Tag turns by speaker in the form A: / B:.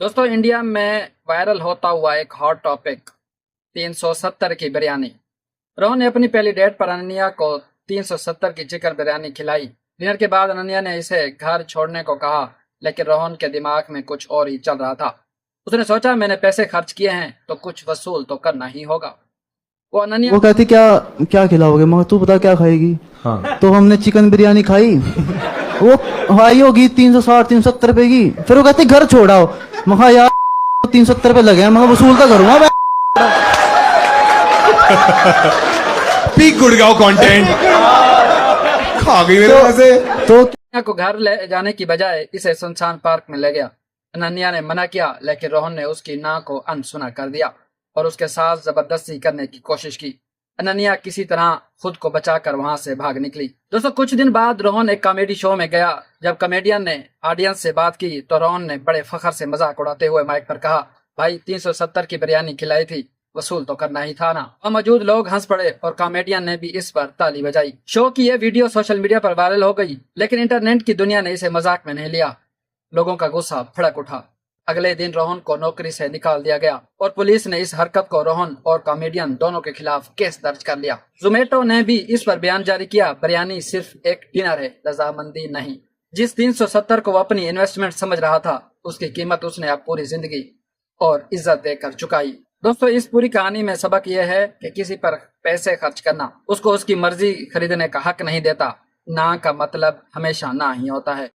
A: दोस्तों, इंडिया में वायरल होता हुआ एक हॉट टॉपिक 370 की बिरयानी। रोहन ने अपनी पहली डेट पर अनन्या को 370 की चिकन बिरयानी खिलाई। डिनर के बाद अनन्या ने इसे घर छोड़ने को कहा, लेकिन रोहन के दिमाग में कुछ और ही चल रहा था। उसने सोचा, मैंने पैसे खर्च किए हैं तो कुछ वसूल तो करना ही होगा। वो अनन्या
B: वो कहती क्या क्या खिलाओगे, मगर तू बता क्या खाएगी।
C: हाँ।
B: तो हमने चिकन बिरयानी खाई। वो हाई होगी 360 370 रुपए की। फिर वो कहती घर छोड़ाओ। महा यार 370 रुपए लगे हैं, मगर वसूल तो करूंगा मैं।
C: पीक गुड़गांव कंटेंट खा गई मेरे पैसे।
B: तो
A: अनन्या को घर ले जाने की बजाय इसे सुनसान पार्क में ले गया। अनन्या ने मना किया, लेकिन रोहन ने उसकी ना को अनसुना कर दिया और उसके साथ जबरदस्ती करने की कोशिश की। अनन्या किसी तरह खुद को बचाकर वहां से भाग निकली। दोस्तों, कुछ दिन बाद रोहन एक कॉमेडी शो में गया। जब कॉमेडियन ने ऑडियंस से बात की तो रोहन ने बड़े फखर से मजाक उड़ाते हुए माइक पर कहा, भाई 370 की बिरयानी खिलाई थी, वसूल तो करना ही था ना। और मौजूद लोग हंस पड़े और कॉमेडियन ने भी इस पर ताली बजाई। शो की यह वीडियो सोशल मीडिया पर वायरल हो गई, लेकिन इंटरनेट की दुनिया ने इसे मजाक में नहीं लिया। लोगों का गुस्सा भड़क उठा। अगले दिन रोहन को नौकरी से निकाल दिया गया और पुलिस ने इस हरकत को रोहन और कॉमेडियन दोनों के खिलाफ केस दर्ज कर लिया। जोमेटो ने भी इस पर बयान जारी किया, बिरयानी सिर्फ एक डिनर है, रजामंदी नहीं। जिस 370 को वो अपनी इन्वेस्टमेंट समझ रहा था, उसकी कीमत उसने अब पूरी जिंदगी और इज्जत देकर चुकाई। दोस्तों, इस पूरी कहानी में सबक यह है कि किसी पर पैसे खर्च करना उसको उसकी मर्जी खरीदने का हक नहीं देता। ना का मतलब हमेशा ना ही होता है।